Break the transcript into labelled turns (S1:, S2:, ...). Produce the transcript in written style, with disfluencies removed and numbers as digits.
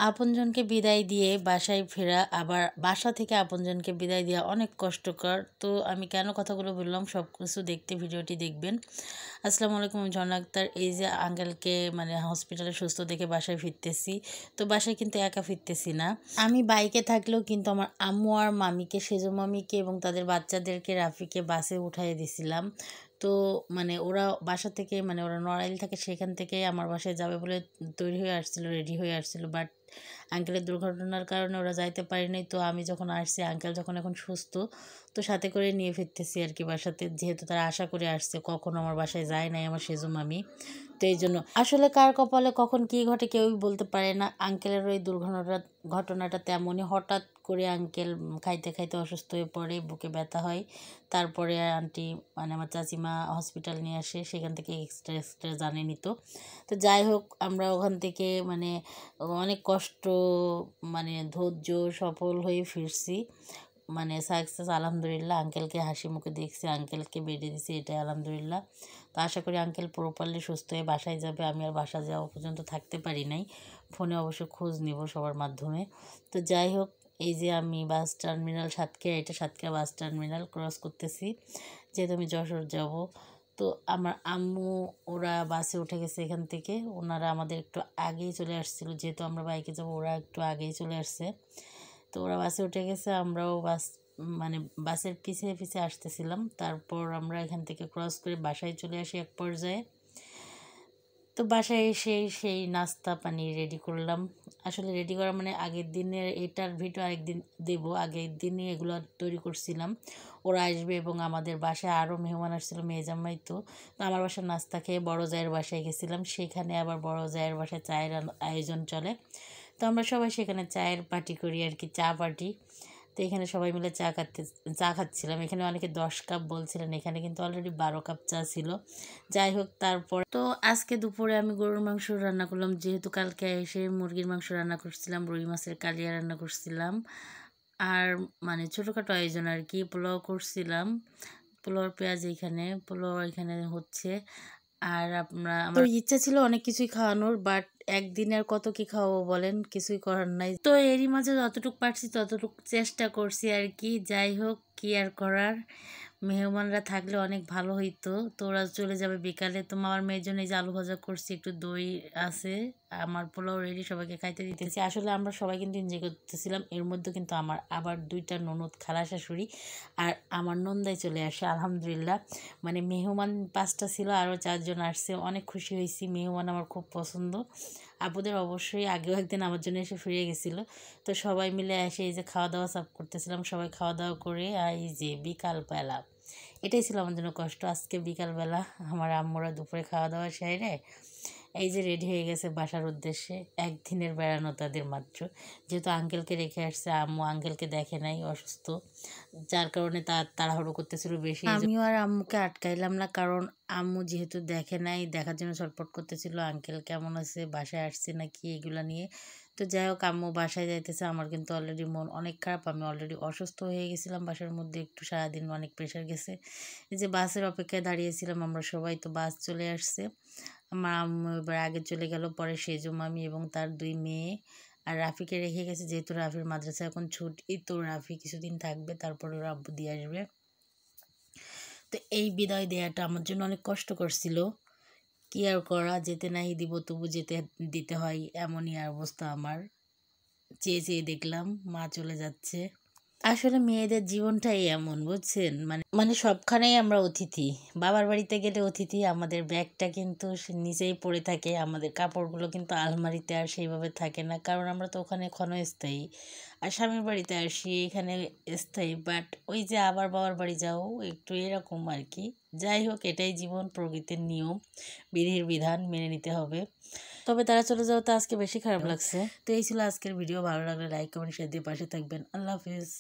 S1: আপনজনকে বিদায় দিয়ে বাসায় ফেরা, আবার বাসা থেকে আপনজনকে বিদায় দেওয়া অনেক কষ্টকর। তো আমি কেন কথাগুলো বললাম সব কিছু দেখতে ভিডিওটি দেখবেন। আসসালামু আলাইকুম, আমি ঝর্ণা আক্তার। এই যে আঙ্কেলকে হসপিটালে সুস্থ দেখে বাসায় ফিরতেছি। তো বাসায় কিন্তু একা ফিরতেছি না, আমি বাইকে থাকলেও কিন্তু আমার আম্মু আর মামিকে, সেজো মামিকে এবং তাদের বাচ্চাদেরকে, রাফিকে বাসে উঠাই দিছিলাম। তো ওরা বাসা থেকে ওরা নড়াইল থাকে, সেখান থেকে আমার বাসায় যাবে বলে তৈরি হয়ে আসছিল, রেডি হয়ে আসছিল। বাট আঙ্কেলের দুর্ঘটনার কারণে ওরা যাইতে পারেনি। তো আমি যখন আসছি, আঙ্কেল যখন এখন সুস্থ, তো সাথে করে নিয়ে ফিরতেছি আর কি বাসাতে, যেহেতু তারা আশা করে আসছে, কখনো আমার বাসায় যায় নাই আমার সেজো মামি। তো এই জন্য আসলে কার কপালে কখন কী ঘটে কেউই বলতে পারে না। আঙ্কেলের ওই ঘটনাটা তেমনই, হঠাৎ করে আঙ্কেল খাইতে খাইতে অসুস্থ হয়ে পড়ে, বুকে ব্যথা হয়। তারপরে আন্টি আমার চাচিমা হসপিটাল নিয়ে আসে, সেখান থেকে এক্সট্রা জানেনি। তো তো যাই হোক, আমরা ওখান থেকে অনেক কষ্ট ধৈর্য সফল হয়ে ফিরছি, সাকসেস আলহামদুলিল্লাহ। আঙ্কেলকে হাসি মুখে দেখছি, আঙ্কেলকে বেডে দিছি, এটাই আলহামদুলিল্লাহ। তো আশা করি আঙ্কেল প্রপারলি সুস্থ হয়ে বাসায় যাবে। আমি আর বাসা যাওয়া পর্যন্ত থাকতে পারি নাই, ফোনে অবশ্য খোঁজ নিব সবার মাধ্যমে। তো যাই হোক, এই যে আমি বাস টার্মিনাল সাতক্ষীরা, এটা সাতক্ষীরা বাস টার্মিনাল ক্রস করতেছি, যেহেতু আমি যশোর যাব। তো আমার আম্মু ওরা বাসে উঠে গেছে এখান থেকে, ওনারা আমাদের একটু আগেই চলে আসছিল, যেহেতু আমরা বাইকে যাব, ওরা একটু আগেই চলে আসছে। তো ওরা বাসে উঠে গেছে, আমরাও বাসের পিছিয়ে পিছিয়ে আসতেছিলাম। তারপর আমরা এখান থেকে ক্রস করে বাসায় চলে আসি এক পর্যায়ে। তো বাসায় এসে সেই নাস্তা পানি রেডি করলাম। আসলে রেডি করা আগের দিনের, এটার ভিডিও আরেকদিন দেবো, আগের দিনই এগুলো তৈরি করছিলাম। ওরা আসবে এবং আমাদের বাসায় আরও মেহমান আসছিল, মেয়ে জামাই। তো আমার বাসার নাস্তা খেয়ে বড় জায়ের বাসায় গেছিলাম, সেখানে আবার বড় জায়ের বাসায় চায়ের আয়োজন চলে। তো আমরা সবাই সেখানে চায়ের পার্টি করি আর কি, চা পার্টি। তো এখানে সবাই মিলে চা খাচ্ছিলাম। এখানে অনেকে 10 কাপ বলছিলেন, এখানে কিন্তু অলরেডি 12 কাপ চা ছিল। যাই হোক, তারপর তো আজকে দুপুরে আমি গরুর মাংস রান্না করলাম, যেহেতু কালকে এসে মুরগির মাংস রান্না করছিলাম, রুই মাছের কালিয়া রান্না করছিলাম, আর ছোটোখাটো আয়োজন আর কি, পোলাও করছিলাম। পোলাওর পেঁয়াজ পোলাও এখানে হচ্ছে। আর আমার ইচ্ছা ছিল অনেক কিছুই খাওয়ানোর, বাট একদিনে আর কত কি খাওয়াবো বলেন, কিছুই করার নাই। তো এরই মাঝে যতটুকু পারছি ততটুকু চেষ্টা করছি আর কি। যাই হোক, কি আর করার, মেহমানরা থাকলে অনেক ভালো হইতো। তো ওরা চলে যাবে বিকালে। তো আমার মেয়ের জন্য এই যে আলু ভাজা করছি, একটু দই আছে, আমার পোলাও রেডি, সবাইকে খাইতে দিতেছি। আসলে আমরা সবাই কিন্তু এনজয় করতেছিলাম। এর মধ্যে কিন্তু আমার আবার 2টা ননদ, খালা শাশুড়ি আর আমার নন্দাই চলে আসে আলহামদুলিল্লাহ। মেহমান 5টা ছিল, আরও 4 জন আসছে, অনেক খুশি হয়েছি। মেহমান আমার খুব পছন্দ। আপুদের অবশ্যই আগেও একদিন আমার জন্য এসে ফিরে গেছিলো। তো সবাই মিলে এসে এই যে খাওয়া দাওয়া সার্ভ করতেছিলাম, সবাই খাওয়া দাওয়া করে। আর এই যে বিকালবেলা, এটাই ছিল আমার জন্য কষ্ট। আজকে বিকালবেলা আমার আম্মুরা দুপুরে খাওয়া দাওয়া সেরে এই যে রেডি হয়ে গেছে বাসার উদ্দেশ্যে। একদিনের বেড়ানো তাদের মাত্র, যেহেতু আঙ্কেলকে রেখে আসছে, আম্মু আঙ্কেলকে দেখে নাই, অসুস্থ, যার কারণে তাড়াহুড়ো করতেছিল বেশি। আমিও আর আম্মুকে আটকাইলাম না, কারণ আম্মু যেহেতু দেখে নাই, দেখার জন্য ছটফট করতেছিল, আঙ্কেল কেমন আছে, বাসায় আসছে নাকি, এগুলা নিয়ে। তো যাই হোক, আম্মু বাসায় যাইতেছে, আমার কিন্তু অলরেডি মন অনেক খারাপ, আমি অলরেডি অসুস্থ হয়ে গেছিলাম বাসার মধ্যে, একটু সারাদিন অনেক প্রেশার গেছে। এই যে বাসের অপেক্ষায় দাঁড়িয়েছিলাম আমরা সবাই, তো বাস চলে আসছে। আমার আম্মু এবার আগে চলে গেল, পরে সেজো মামি এবং তার 2 মেয়ে আর রাফিকে রেখে গেছে, যেহেতু রাফির মাদ্রাসা এখন ছুটি। তো রাফি কিছুদিন থাকবে, তারপরে ওর আব্বু দিয়ে আসবে। তো এই বিদায় দেওয়াটা আমার জন্য অনেক কষ্ট করছিল, কি আর করা, যেতে নাই দিব, তবু দিতে হয়, এমনই অবস্থা আমার। চেয়ে চেয়ে দেখলাম মা চলে যাচ্ছে। আসলে মেয়েদের জীবনটাই এমন, বুঝছেন, সবখানেই আমরা অতিথি। বাবার বাড়িতে গেলে অতিথি, আমাদের ব্যাগটা কিন্তু নিচেই পড়ে থাকে, আমাদের কাপড়গুলো কিন্তু আলমারিতে আর সেইভাবে থাকে না, কারণ আমরা তো ওখানে ক্ষণস্থায়ী। আর স্বামীর বাড়িতে আসি, এখানে স্থায়ী, বাট ওই যে আবার বাবার বাড়ি যাও, একটু এরকম আর কি। যাই হোক, এটাই জীবন, প্রকৃতির নিয়ম, বিধির বিধান মেনে নিতে হবে। তবে তারা চলে যাওয়াতে আজকে বেশি খারাপ লাগছে। তো এই ছিল আজকের ভিডিও, ভালো লাগলে লাইক কমেন্ট শেয়ার দিয়ে পাশে থাকবেন। আল্লাহ হাফিজ।